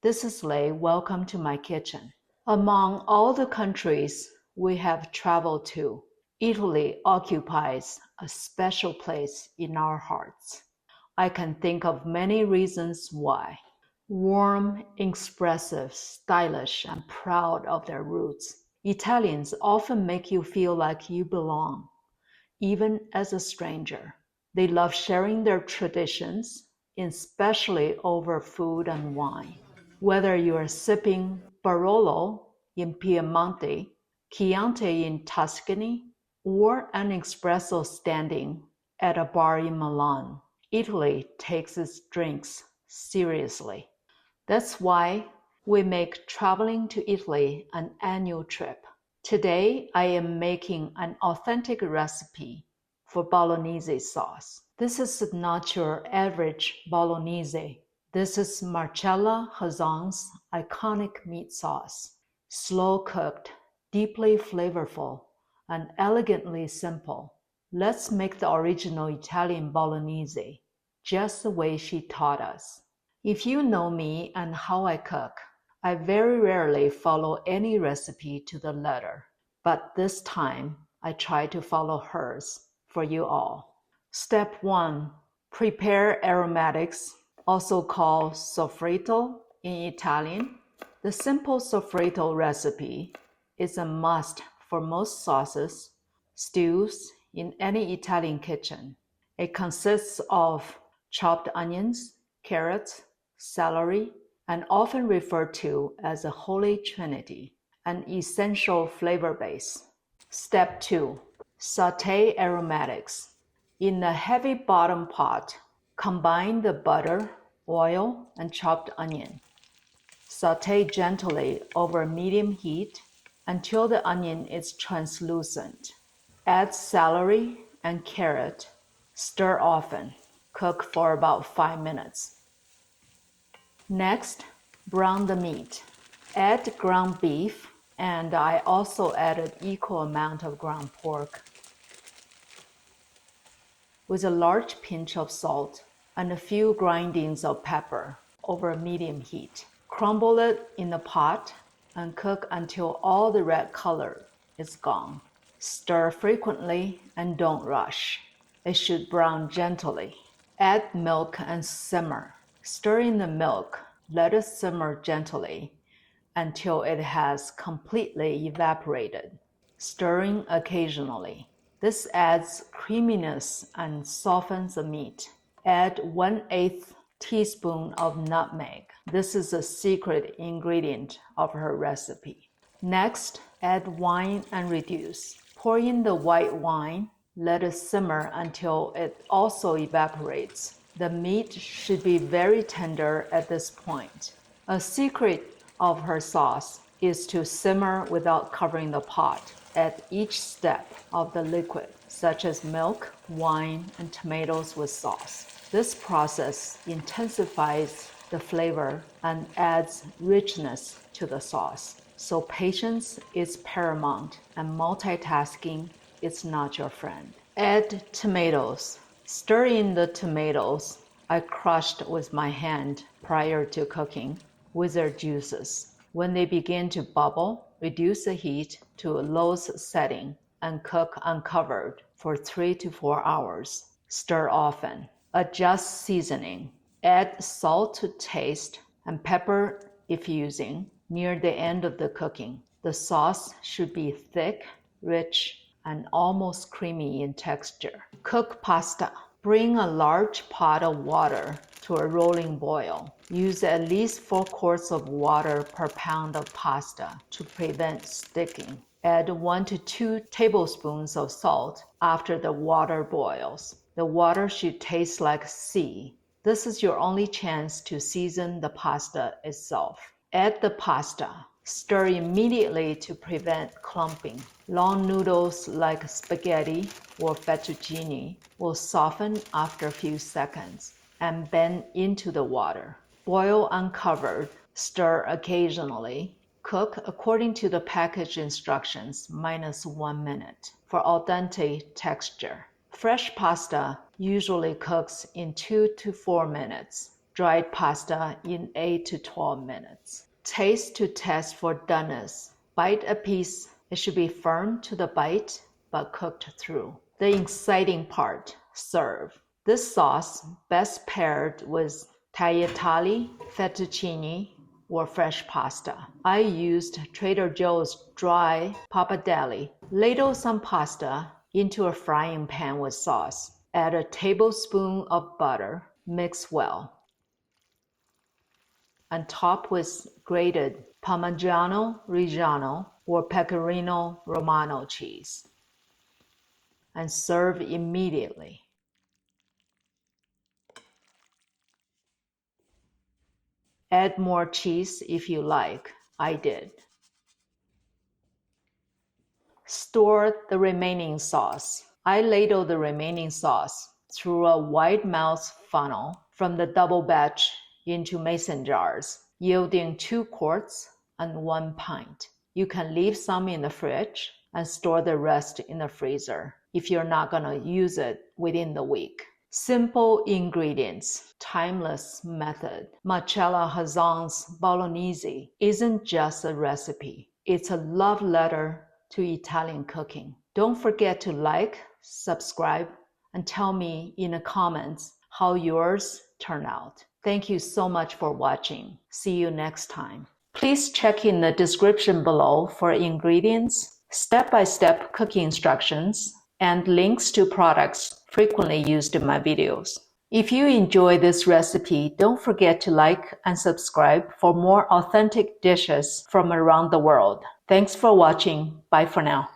This is Lei. Welcome to my kitchen. Among all the countries we have traveled to, Italy occupies a special place in our hearts. I can think of many reasons why. Warm, expressive, stylish, and proud of their roots, Italians often make you feel like you belong, even as a stranger. They love sharing their traditions, especially over food and wine. Whether you are sipping Barolo in Piemonte, Chianti in Tuscany, or an espresso standing at a bar in Milan, Italy takes its drinks seriously. That's why we make traveling to Italy an annual trip. Today, I am making an authentic recipe for Bolognese sauce. This is not your average Bolognese. This is Marcella Hazan's iconic meat sauce. Slow cooked, deeply flavorful, and elegantly simple. Let's make the original Italian Bolognese, just the way she taught us. If you know me and how I cook, I very rarely follow any recipe to the letter, but this time I try to follow hers for you all. Step 1. Prepare aromatics, also called Soffritto in Italian. The simple Soffritto recipe is a must for most sauces, stews in any Italian kitchen. It consists of chopped onions, carrots, celery, and often referred to as a Holy Trinity, an essential flavor base. Step 2. Sauté aromatics. In a heavy bottom pot, combine the butter, oil, and chopped onion. Sauté gently over medium heat until the onion is translucent. Add celery and carrot. Stir often. Cook for about 5 minutes. Next, brown the meat. Add ground beef, and I also added equal amount of ground pork, with a large pinch of salt and a few grindings of pepper over medium heat. Crumble it in a pot and cook until all the red color is gone. Stir frequently and don't rush. It should brown gently. Add milk and simmer. Stir in the milk. Let it simmer gently until it has completely evaporated, stirring occasionally. This adds creaminess and softens the meat. Add 1/8 teaspoon of nutmeg. This is a secret ingredient of her recipe. Next, add wine and reduce. Pour in the white wine. Let it simmer until it also evaporates. The meat should be very tender at this point. A secret of her sauce is to simmer without covering the pot at each step of the liquid, such as milk, wine, and tomatoes with sauce. This process intensifies the flavor and adds richness to the sauce. So patience is paramount and multitasking is not your friend. Add tomatoes. Stir in the tomatoes I crushed with my hand prior to cooking with their juices. When they begin to bubble, reduce the heat to a low setting and cook uncovered for 3 to 4 hours. Stir often. Adjust seasoning. Add salt to taste and pepper if using near the end of the cooking. The sauce should be thick, rich, and almost creamy in texture. Cook pasta. Bring a large pot of water to a rolling boil. Use at least 4 quarts of water per pound of pasta to prevent sticking. Add 1 to 2 tablespoons of salt after the water boils. The water should taste like sea. This is your only chance to season the pasta itself. Add the pasta. Stir immediately to prevent clumping. Long noodles like spaghetti or fettuccine will soften after a few seconds and bend into the water. Boil uncovered. Stir occasionally. Cook according to the package instructions -1 minute for al dente texture. Fresh pasta usually cooks in 2 to 4 minutes. dried pasta in 8 to 12 minutes. Taste to test for doneness. Bite a piece. It should be firm to the bite, but cooked through. The exciting part, serve. This sauce best paired with tagliatelle, fettuccine, or fresh pasta. I used Trader Joe's dry papadelle. Ladle some pasta into a frying pan with sauce. Add a tablespoon of butter. Mix well. And top with grated Parmigiano Reggiano or Pecorino Romano cheese. And serve immediately. Add more cheese if you like. I did. Store the remaining sauce. I ladle the remaining sauce through a wide mouth funnel from the double batch into mason jars, yielding 2 quarts and 1 pint. You can leave some in the fridge and store the rest in the freezer if you're not going to use it within the week. Simple ingredients, timeless method. Marcella Hazan's Bolognese isn't just a recipe. It's a love letter to Italian cooking. Don't forget to like, subscribe, and tell me in the comments how yours turn out. Thank you so much for watching. See you next time. Please check in the description below for ingredients, step-by-step cooking instructions, and links to products frequently used in my videos. If you enjoy this recipe, don't forget to like and subscribe for more authentic dishes from around the world. Thanks for watching. Bye for now.